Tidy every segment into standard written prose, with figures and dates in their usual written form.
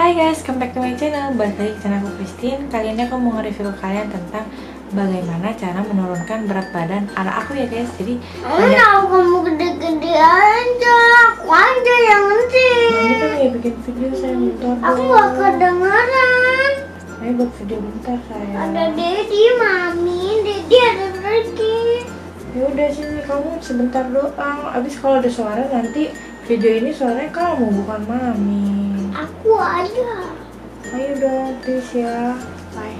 Hai guys, come back to my channel. Balik lagi ke channel aku Christine. Kali ini aku mau nge-review ke kalian tentang bagaimana cara menurunkan berat badan ala aku ya guys. Jadi kamu gede-gede aja, aku aja yang penting. Mami kan lagi bikin video sayang, bentar. Aku gak kedengeran. Ayo buat video bentar sayang. Ada Dedi, Mami, Dedi ada pergi. Ya udah sini kamu sebentar doang. Abis kalau ada suara nanti video ini suaranya kamu bukan Mami. Aku aja. Ayo dong please ya. Bye.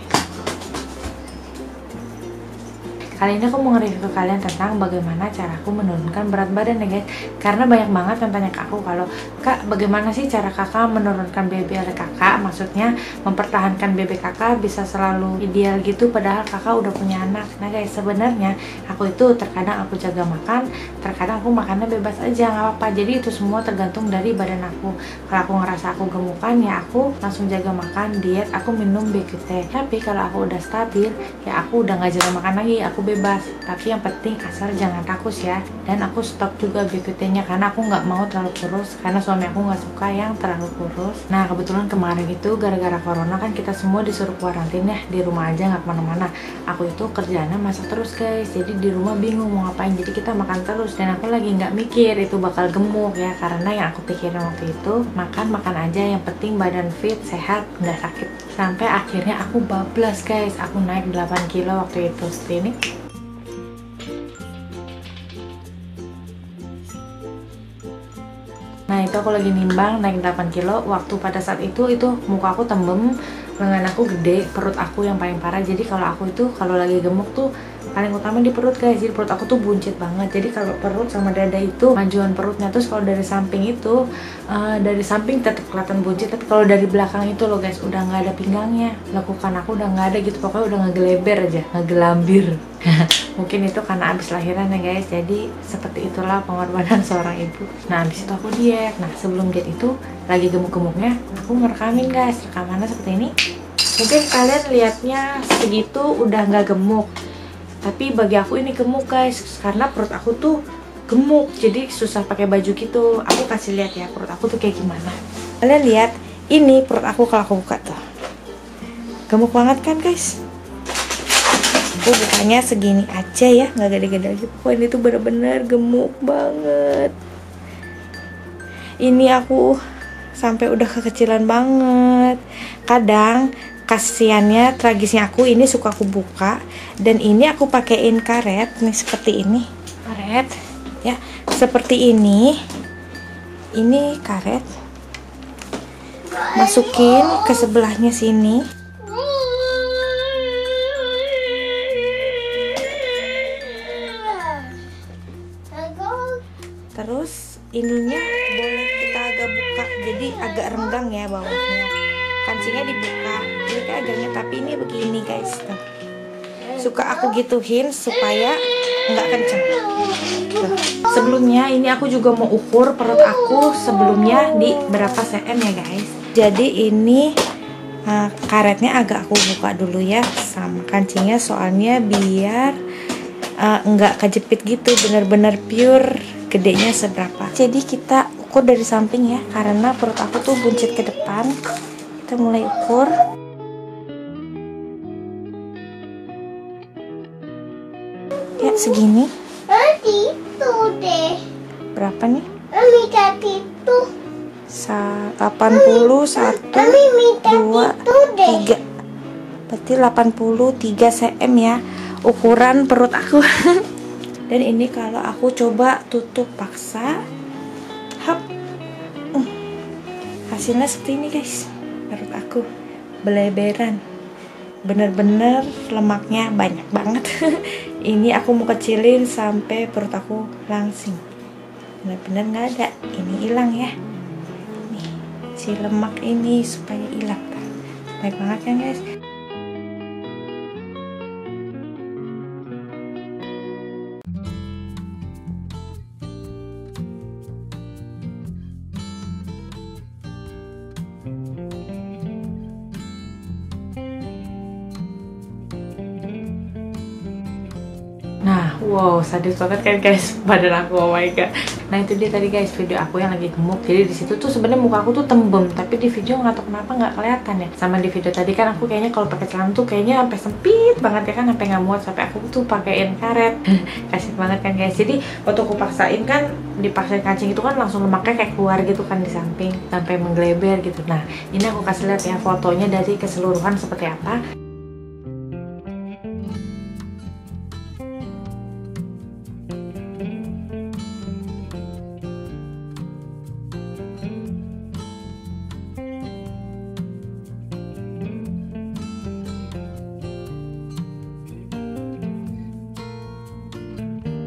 Kali ini aku mau nge-review ke kalian tentang bagaimana cara aku menurunkan berat badan ya guys. Karena banyak banget yang tanya ke aku kalau, Kak bagaimana sih cara kakak menurunkan BBL kakak? Maksudnya mempertahankan BB kakak bisa selalu ideal gitu padahal kakak udah punya anak. Nah guys, sebenarnya aku itu terkadang aku jaga makan, terkadang aku makannya bebas aja nggak apa-apa. Jadi itu semua tergantung dari badan aku. Kalau aku ngerasa aku gemukan ya aku langsung jaga makan, diet, aku minum BQT. Tapi kalau aku udah stabil ya aku udah nggak jaga makan lagi, aku bebas. Tapi yang penting asal jangan rakus ya. Dan aku stop juga BQT-nya karena aku nggak mau terlalu kurus, karena suami aku nggak suka yang terlalu kurus. Nah kebetulan kemarin itu gara-gara corona kan kita semua disuruh kuarantin ya, di rumah aja nggak kemana-mana. Aku itu kerjaannya masak terus guys, jadi di rumah bingung mau ngapain, jadi kita makan terus. Dan aku lagi nggak mikir itu bakal gemuk ya, karena yang aku pikirin waktu itu makan aja, yang penting badan fit, sehat, nggak sakit. Sampai akhirnya aku bablas guys, aku naik 8 kilo waktu itu. Seperti ini. Nah itu aku lagi nimbang naik 8 kilo. Waktu pada saat itu muka aku tembem, lengan aku gede, perut aku yang paling parah. Jadi kalau aku itu kalau lagi gemuk tuh paling utama di perut guys. Jadi perut aku tuh buncit banget. Jadi kalau perut sama dada itu majuan perutnya. Terus kalau dari samping itu dari samping tetap kelihatan buncit, tapi kalau dari belakang itu loh guys udah nggak ada pinggangnya. Lekukan aku udah nggak ada gitu, pokoknya udah ngegeleber aja, ngegelambir. Mungkin itu karena abis lahiran ya guys. Jadi seperti itulah pengorbanan seorang ibu. Nah abis itu aku diet. Nah sebelum diet itu lagi gemuk-gemuknya aku ngerekamin guys. Rekamannya seperti ini. Mungkin kalian lihatnya segitu udah nggak gemuk, tapi bagi aku ini gemuk guys, karena perut aku tuh gemuk, jadi susah pakai baju gitu. Aku kasih lihat ya perut aku tuh kayak gimana. Kalian lihat ini perut aku kalau aku buka tuh gemuk banget kan guys. Aku bukanya segini aja ya, nggak gede-gede aja. Pokoknya ini tuh bener-bener gemuk banget. Ini aku sampai udah kekecilan banget. Kadang kasiannya, tragisnya aku ini suka aku buka, dan ini aku pakein karet nih seperti ini. Karet ya, seperti ini. Ini karet. Masukin ke sebelahnya sini. Terus ininya boleh kita agak buka, jadi agak renggang ya bawahnya. Kancingnya dibuka, ini kayak agaknya, tapi ini begini guys. Tuh. Suka aku gituin supaya nggak kenceng. Tuh. Sebelumnya ini aku juga mau ukur perut aku sebelumnya di berapa cm ya guys. Jadi ini karetnya agak aku buka dulu ya sama kancingnya, soalnya biar nggak kejepit gitu, bener-bener pure gedenya seberapa. Jadi kita ukur dari samping ya, karena perut aku tuh buncit ke depan. Kita mulai ukur. Ya segini. Itu deh. Berapa nih? Minta itu. 80, 1, 2, 3. Berarti 83 cm ya ukuran perut aku. Dan ini kalau aku coba tutup paksa, hap, hasilnya seperti ini guys. Perut aku beleberan, bener-bener lemaknya banyak banget. Ini aku mau kecilin sampai perut aku langsing, bener-bener nggak ada. Ini hilang ya, nih si lemak ini supaya hilang. Baik banget kan guys. Nah, Wow, sadis banget kan guys badan aku, oh my god. Nah itu dia tadi guys video aku yang lagi gemuk. Jadi di situ tuh sebenarnya muka aku tuh tembem, tapi di video nggak tahu kenapa nggak kelihatan ya. Sama di video tadi kan aku kayaknya kalau pakai celana tuh kayaknya sampai sempit banget ya kan, sampai nggak muat, sampai aku tuh pakein karet. Kasih banget kan guys. Jadi waktu aku paksain kan, dipaksain kancing itu kan langsung lemaknya kayak keluar gitu kan di samping sampai menggeleber gitu. Nah ini aku kasih lihat ya fotonya dari keseluruhan seperti apa.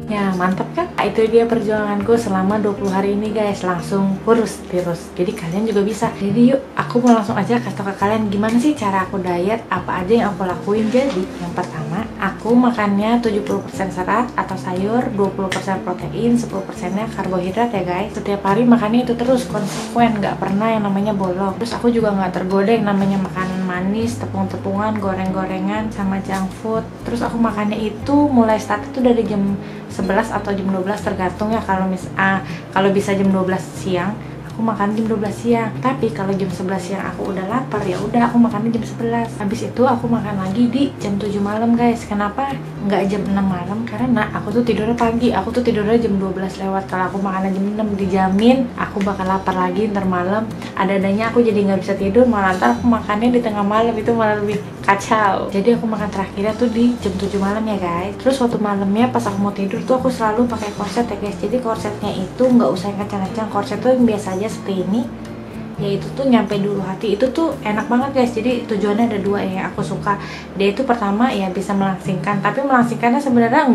Ya mantap kan? Nah, itu dia perjuanganku selama 20 hari ini guys, langsung kurus tirus. Jadi kalian juga bisa. Jadi yuk aku mau langsung aja kasih tau ke kalian gimana sih cara aku diet, apa aja yang aku lakuin. Jadi yang pertama, aku makannya 70% serat atau sayur, 20% protein, 10%-nya karbohidrat ya guys. Setiap hari makannya itu terus konsekuen, nggak pernah yang namanya bolong. Terus aku juga nggak tergoda yang namanya makanan manis, tepung-tepungan, goreng-gorengan, sama junk food. Terus aku makannya itu mulai start itu dari jam 11 atau jam 12 tergantung ya. Kalau bisa jam 12 siang aku makan jam 12 siang. Tapi kalau jam 11 siang aku udah lapar, ya udah aku makannya jam 11. Habis itu aku makan lagi di jam 7 malam guys. Kenapa nggak jam 6 malam? Karena aku tuh tidurnya pagi. Aku tuh tidurnya jam 12 lewat. Kalau aku makannya jam 6 dijamin aku bakal lapar lagi ntar malam. Ada-adanya aku jadi nggak bisa tidur, malah ntar aku makannya di tengah malam, itu malah lebih kacau. Jadi aku makan terakhirnya tuh di jam 7 malam ya guys. Terus waktu malamnya pas aku mau tidur tuh aku selalu pakai korset ya guys. Jadi korsetnya itu nggak usah yang kencang-kencang, korset tuh yang biasa aja seperti ini, yaitu tuh nyampe dulu hati. Itu tuh enak banget guys. Jadi tujuannya ada dua ya, aku suka. Dia itu pertama ya bisa melangsingkan, tapi melangsingkannya sebenarnya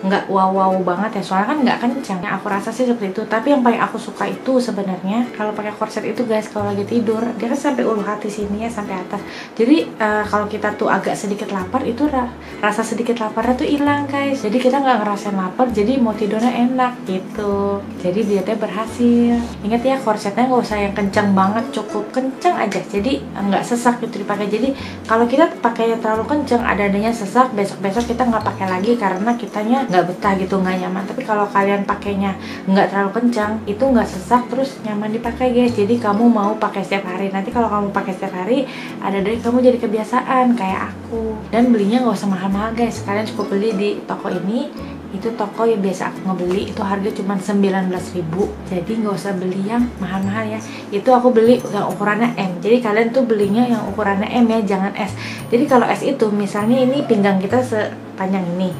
nggak wow banget ya, soalnya kan nggak kencang ya, aku rasa sih seperti itu. Tapi yang paling aku suka itu sebenarnya kalau pakai korset itu guys, kalau lagi tidur dia kan sampai ulu hati sini ya, sampai atas. Jadi kalau kita tuh agak sedikit lapar, itu rasa sedikit laparnya tuh hilang guys. Jadi kita nggak ngerasain lapar, jadi mau tidurnya enak gitu. Jadi dietnya berhasil. Ingat ya, korsetnya nggak usah yang kencang banget, cukup kencang aja, jadi nggak sesak gitu dipakai. Jadi kalau kita pakainya terlalu kencang, ada-adanya sesak, besok-besok kita nggak pakai lagi karena kitanya nggak betah gitu, nggak nyaman. Tapi kalau kalian pakainya nggak terlalu kencang, itu nggak sesak, terus nyaman dipakai guys. Jadi kamu mau pakai setiap hari. Nanti kalau kamu pakai setiap hari, ada dari kamu jadi kebiasaan kayak aku. Dan belinya nggak usah mahal-mahal guys, kalian cukup beli di toko ini. Itu toko yang biasa aku ngebeli, itu harga cuma 19.000. Jadi nggak usah beli yang mahal-mahal ya. Itu aku beli yang ukurannya M. Jadi kalian tuh belinya yang ukurannya M ya, jangan S. Jadi kalau S itu misalnya ini pinggang kita sepanjang ini.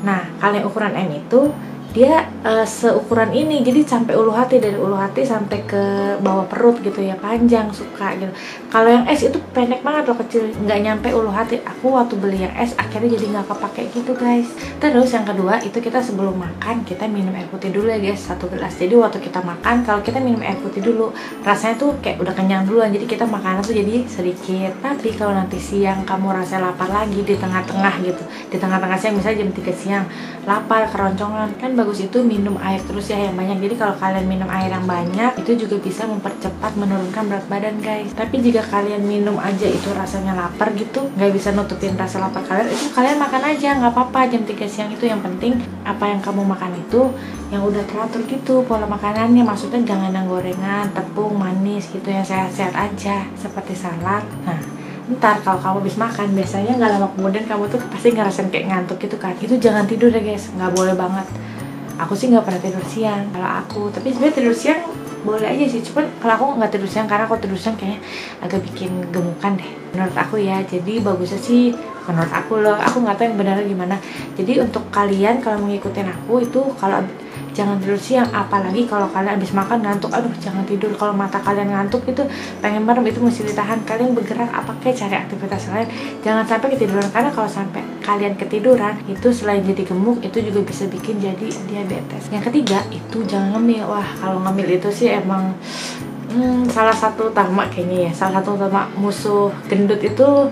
Nah kalau yang ukuran M itu dia seukuran ini, jadi sampai ulu hati, dari ulu hati sampai ke bawah perut gitu ya, panjang suka gitu. Kalau yang S itu pendek banget loh, kecil, nggak nyampe ulu hati. Aku waktu beli yang S akhirnya jadi nggak kepake gitu guys. Terus yang kedua itu kita sebelum makan kita minum air putih dulu ya guys, 1 gelas. Jadi waktu kita makan, kalau kita minum air putih dulu, rasanya tuh kayak udah kenyang duluan, jadi kita makanan tuh jadi sedikit. Tapi kalau nanti siang kamu rasa lapar lagi di tengah-tengah gitu, di tengah-tengah siang misalnya jam 3 siang lapar keroncongan, kan bagus itu minum air terus ya yang banyak. Jadi kalau kalian minum air yang banyak, itu juga bisa mempercepat menurunkan berat badan guys. Tapi jika kalian minum aja itu rasanya lapar gitu, nggak bisa nutupin rasa lapar kalian, itu kalian makan aja nggak apa-apa jam 3 siang itu. Yang penting apa yang kamu makan itu yang udah teratur gitu pola makanannya, maksudnya jangan yang gorengan, tepung, manis gitu, yang sehat-sehat aja seperti salad. Nah ntar kalau kamu habis makan, biasanya nggak lama kemudian kamu tuh pasti ngerasain kayak ngantuk gitu kan. Itu jangan tidur ya guys, nggak boleh banget. Aku sih nggak pernah tidur siang kalau aku, tapi sebenarnya tidur siang boleh aja sih. Cuman kalau aku nggak tidur siang, karena aku tidur siang kayaknya agak bikin gemukan deh menurut aku ya. Jadi bagusnya sih menurut aku loh, aku nggak tahu yang benar gimana. Jadi untuk kalian kalau mengikutin aku itu, kalau jangan tidur siang, apalagi kalau kalian habis makan ngantuk, aduh jangan tidur. Kalau mata kalian ngantuk itu pengen merem, itu mesti ditahan. Kalian bergerak apa kayak cari aktivitas lain, jangan sampai ketiduran. Karena kalau sampai kalian ketiduran, itu selain jadi gemuk, itu juga bisa bikin jadi diabetes. Yang ketiga itu jangan ngemil. Wah kalau ngemil itu sih emang salah satu utama kayaknya ya, salah satu utama musuh gendut itu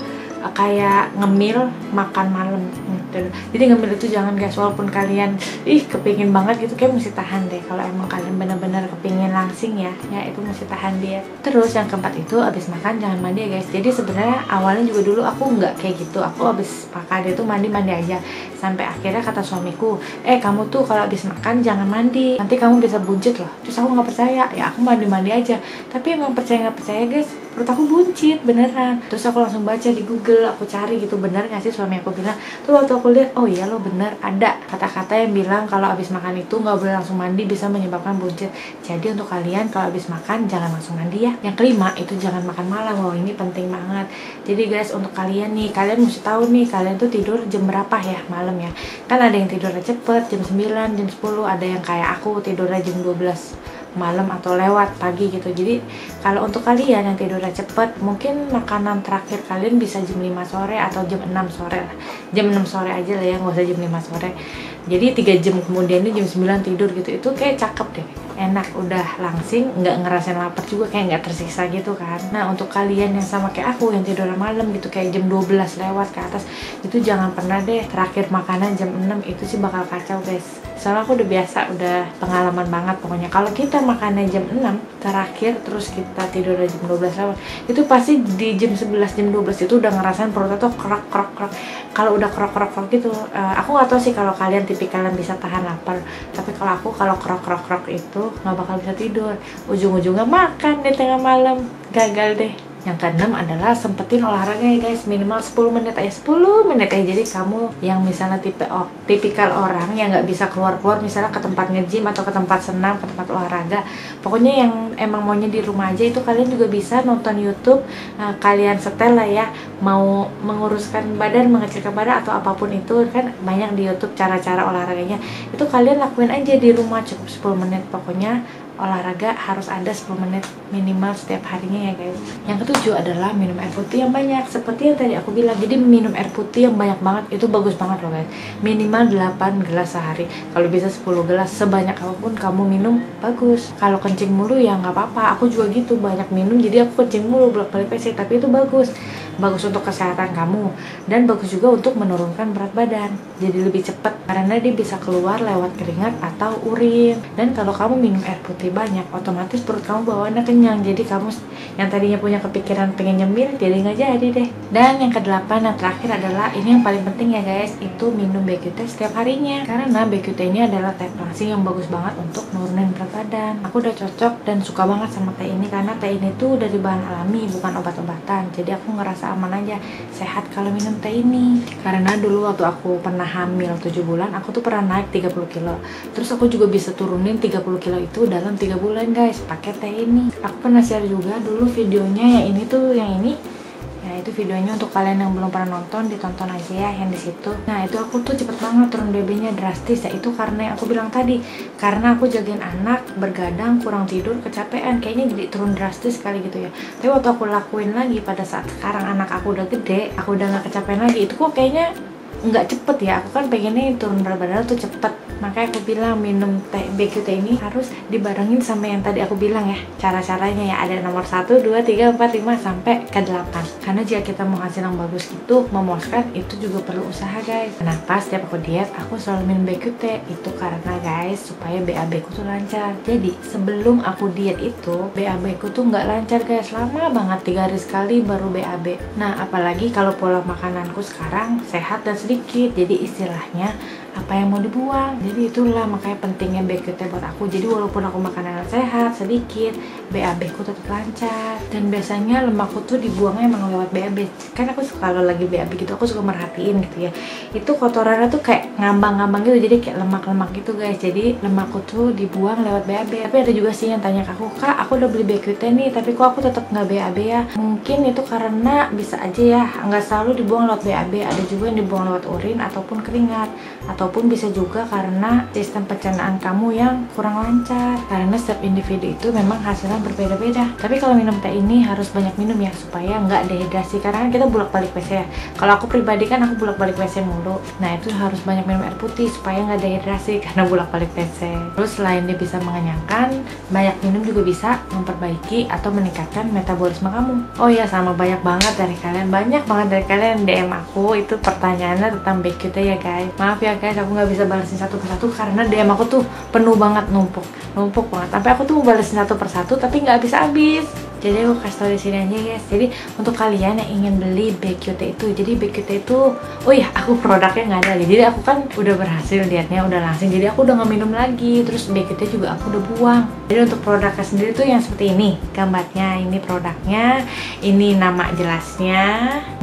kayak ngemil makan malam. gitu. Jadi ngambil itu jangan guys, walaupun kalian kepingin banget gitu, kayak mesti tahan deh. Kalau emang kalian bener-bener kepingin langsing ya itu mesti tahan dia. Terus yang keempat itu abis makan jangan mandi ya guys. Jadi sebenarnya awalnya juga dulu aku nggak kayak gitu, aku abis makan itu mandi aja, sampai akhirnya kata suamiku, kamu tuh kalau abis makan jangan mandi, nanti kamu bisa buncit loh. Terus aku nggak percaya, ya aku mandi aja. Tapi emang percaya nggak percaya guys, perut aku buncit beneran. Terus aku langsung baca di Google, aku cari gitu, bener nggak sih suami aku bilang. Tuh waktu aku lihat, oh iya loh bener, ada kata-kata yang bilang kalau abis makan itu nggak boleh langsung mandi, bisa menyebabkan buncit. Jadi untuk kalian kalau abis makan jangan langsung mandi ya. Yang kelima itu jangan makan malam. Wow, ini penting banget. Jadi guys, untuk kalian nih, kalian mesti tahu nih, kalian tuh tidur jam berapa ya malam ya. Kan ada yang tidurnya cepet jam 9, jam 10, ada yang kayak aku tidurnya jam 12 malam atau lewat pagi gitu. Jadi kalau untuk kalian yang tidurnya cepet, mungkin makanan terakhir kalian bisa jam 5 sore atau jam 6 sore lah. Jam 6 sore aja lah ya, nggak usah jam 5 sore. Jadi 3 jam kemudian ini jam 9 tidur gitu, itu kayak cakep deh, enak, udah langsing, nggak ngerasain lapar juga, kayak nggak tersiksa gitu kan. Nah untuk kalian yang sama kayak aku yang tidur malam gitu, kayak jam 12 lewat ke atas, itu jangan pernah deh terakhir makanan jam 6, itu sih bakal kacau guys. Soalnya aku udah biasa, udah pengalaman banget pokoknya. Kalau kita makannya jam 6 terakhir, terus kita tidur jam 12 lewat, itu pasti di jam 11, jam 12 itu udah ngerasain perutnya tuh krok. Kalau udah krok gitu, aku nggak tahu sih kalau kalian tipikal yang bisa tahan lapar. Tapi kalau aku, kalau krok itu nggak bakal bisa tidur. Ujung-ujungnya makan di tengah malam, gagal deh. Yang keenam adalah sempetin olahraga ya guys, minimal 10 menit aja, 10 menit aja. Jadi kamu yang misalnya tipikal orang yang nggak bisa keluar misalnya ke tempat nge-gym atau ke tempat senam, ke tempat olahraga, pokoknya yang emang maunya di rumah aja, itu kalian juga bisa nonton YouTube. Kalian setel lah ya, mau menguruskan badan, mengecilkan badan atau apapun itu, kan banyak di YouTube cara-cara olahraganya. Itu kalian lakuin aja di rumah, cukup 10 menit. Pokoknya olahraga harus ada 10 menit minimal setiap harinya ya guys. Yang ketujuh adalah minum air putih yang banyak, seperti yang tadi aku bilang. Jadi minum air putih yang banyak banget itu bagus banget loh guys. Minimal 8 gelas sehari, kalau bisa 10 gelas, sebanyak apapun kamu minum bagus. Kalau kencing mulu ya nggak apa-apa, aku juga gitu, banyak minum jadi aku kencing mulu bolak-balik WC, tapi itu bagus untuk kesehatan kamu, dan bagus juga untuk menurunkan berat badan, jadi lebih cepat karena dia bisa keluar lewat keringat atau urin. Dan kalau kamu minum air putih banyak, otomatis perut kamu bawaannya kenyang, jadi kamu yang tadinya punya kepikiran pengen nyemil jadi nggak jadi deh. Dan yang kedelapan, yang terakhir adalah ini yang paling penting ya guys, itu minum BQT setiap harinya. Karena BQT ini adalah teh langsing yang bagus banget untuk nurunin berat badan. Aku udah cocok dan suka banget sama teh ini, karena teh ini tuh dari bahan alami, bukan obat-obatan. Jadi aku ngerasa aman aja, sehat kalau minum teh ini. Karena dulu waktu aku pernah hamil 7 bulan, aku tuh pernah naik 30 kilo. Terus aku juga bisa turunin 30 kilo itu dalam 3 bulan guys, pakai teh ini. Aku pernah share juga dulu videonya, yang ini tuh, yang ini. Ya itu videonya, untuk kalian yang belum pernah nonton, ditonton aja ya yang di situ. Nah itu aku tuh cepet banget turun BB-nya, drastis ya. Itu karena yang aku bilang tadi, karena aku jagain anak, bergadang, kurang tidur, kecapean, kayaknya jadi turun drastis sekali gitu ya. Tapi waktu aku lakuin lagi pada saat sekarang anak aku udah gede, aku udah gak kecapean lagi, itu kok kayaknya nggak cepet ya. Aku kan pengennya turun berat badan tuh cepet, makanya aku bilang minum teh BQT ini harus dibarengin sama yang tadi aku bilang ya, cara-caranya ya. Ada nomor 1, 2, 3, 4, 5 sampai ke 8. Karena jika kita mau hasil yang bagus itu, memuaskan, itu juga perlu usaha guys. Kenapa setiap aku diet aku selalu minum BQT? Itu karena guys, supaya BAB ku tuh lancar. Jadi sebelum aku diet itu, BAB ku tuh nggak lancar guys, lama banget, 3 hari sekali baru BAB. Nah apalagi kalau pola makananku sekarang sehat dan sedikit, jadi istilahnya apa yang mau dibuang. Jadi itulah makanya pentingnya BQT buat aku. Jadi walaupun aku makanan sehat sedikit, BAB ku tetap lancar. Dan biasanya lemakku tuh dibuangnya emang lewat BAB. Kan aku kalau lagi BAB gitu, aku suka merhatiin gitu ya, itu kotorannya tuh kayak ngambang-ngambang gitu, jadi kayak lemak-lemak gitu guys. Jadi lemakku tuh dibuang lewat BAB. Tapi ada juga sih yang tanya ke aku, kak aku udah beli BQT nih, tapi kok aku tetap nggak BAB ya? Mungkin itu karena bisa aja ya, nggak selalu dibuang lewat BAB, ada juga yang dibuang lewat urin ataupun keringat atau ataupun bisa juga karena sistem pencernaan kamu yang kurang lancar, karena setiap individu itu memang hasilnya berbeda-beda. Tapi kalau minum teh ini harus banyak minum ya, supaya nggak dehidrasi, karena kan kita bolak-balik WC ya. Kalau aku pribadi kan aku bolak-balik WC mulu, nah itu harus banyak minum air putih supaya nggak dehidrasi karena bolak-balik WC. Terus selain dia bisa mengenyangkan, banyak minum juga bisa memperbaiki atau meningkatkan metabolisme kamu. Oh iya, sama banyak banget dari kalian DM aku itu pertanyaannya tentang BQT ya guys. Maaf ya guys, aku nggak bisa balasin satu persatu karena DM aku tuh penuh banget, numpuk banget. Sampai aku tuh mau balasin satu persatu tapi nggak habis. Jadi aku kasih tau di sini aja guys. Jadi untuk kalian yang ingin beli BQT itu, jadi BQT itu, oh iya aku produknya nggak ada lagi. Jadi aku kan udah berhasil dietnya, udah langsing. Jadi aku udah nggak minum lagi. Terus BQT juga aku udah buang. Jadi untuk produknya sendiri tuh yang seperti ini gambarnya, ini produknya, ini nama jelasnya.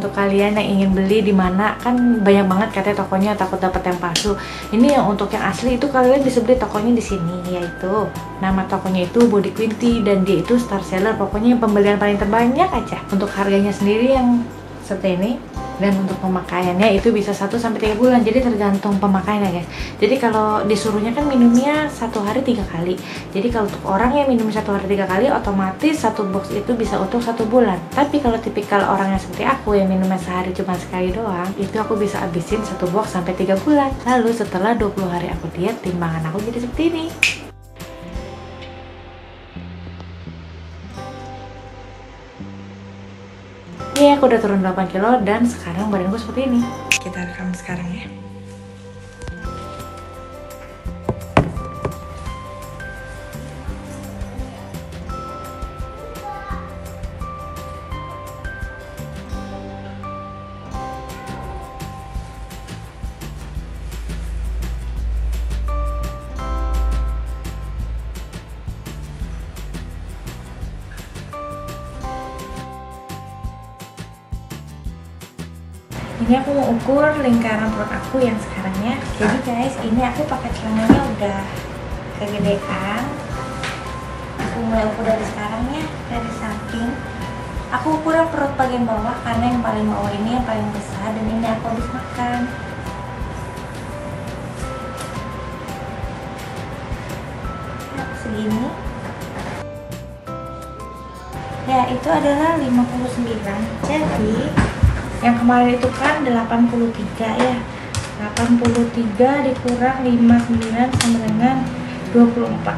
Untuk kalian yang ingin beli di mana, kan banyak banget katanya tokonya, takut dapat yang palsu. Ini yang untuk yang asli itu kalian bisa beli tokonya di sini, yaitu nama tokonya itu Body Queen Tea, dan dia itu star seller, pokoknya pembelian paling terbanyak aja. Untuk harganya sendiri yang seperti ini, dan untuk pemakaiannya itu bisa 1-3 bulan, jadi tergantung pemakaiannya guys. Jadi kalau disuruhnya kan minumnya 1 hari 3 kali. Jadi kalau untuk orang yang minum 1 hari 3 kali, otomatis 1 box itu bisa untuk 1 bulan. Tapi kalau tipikal orangnya seperti aku yang minumnya sehari cuma sekali doang, itu aku bisa habisin 1 box sampai 3 bulan. Lalu setelah 20 hari aku diet, timbangan aku jadi seperti ini. Ini aku udah turun 8 kilo dan sekarang badanku seperti ini. Kita rekam sekarang ya. Ini aku mau ukur lingkaran perut aku yang sekarangnya. Jadi guys, ini aku pakai celananya udah kegedean. Aku mulai ukur dari sekarangnya, dari samping. Aku ukur perut bagian bawah karena yang paling bawah ini yang paling besar, dan ini aku habis makan. Nah, segini. Ya, itu adalah 59. Jadi yang kemarin itu kan 83 ya. 83 dikurang 59 sama dengan 24.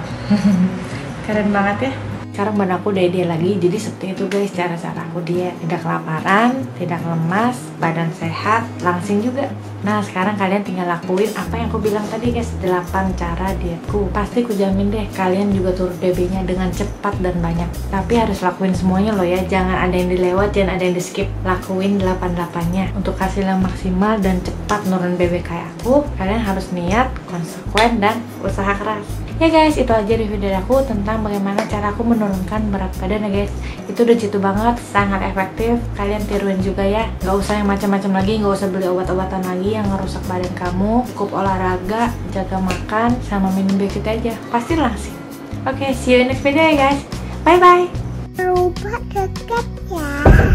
Keren banget ya. Sekarang badan aku udah ideal lagi. Jadi seperti itu guys cara-cara aku diet. Tidak kelaparan, tidak lemas, badan sehat, langsing juga. Nah sekarang kalian tinggal lakuin apa yang aku bilang tadi guys, 8 cara dietku. Pasti aku jamin deh kalian juga turun BB-nya dengan cepat dan banyak. Tapi harus lakuin semuanya loh ya. Jangan ada yang dilewat, jangan ada yang di skip. Lakuin 8-8-nya. Untuk hasil yang maksimal dan cepat nurun BB kayak aku, kalian harus niat, konsekuen, dan usaha keras. Ya guys, itu aja review dari aku tentang bagaimana cara aku menurunkan berat badan ya guys. Itu udah jitu banget, sangat efektif. Kalian tiruin juga ya. Gak usah yang macam-macam lagi, gak usah beli obat-obatan lagi yang ngerusak badan kamu. Cukup olahraga, jaga makan, sama minum BQT aja. Pasti langsing. Oke, see you in next video ya guys. Bye bye. Jangan lupa subscribe ya.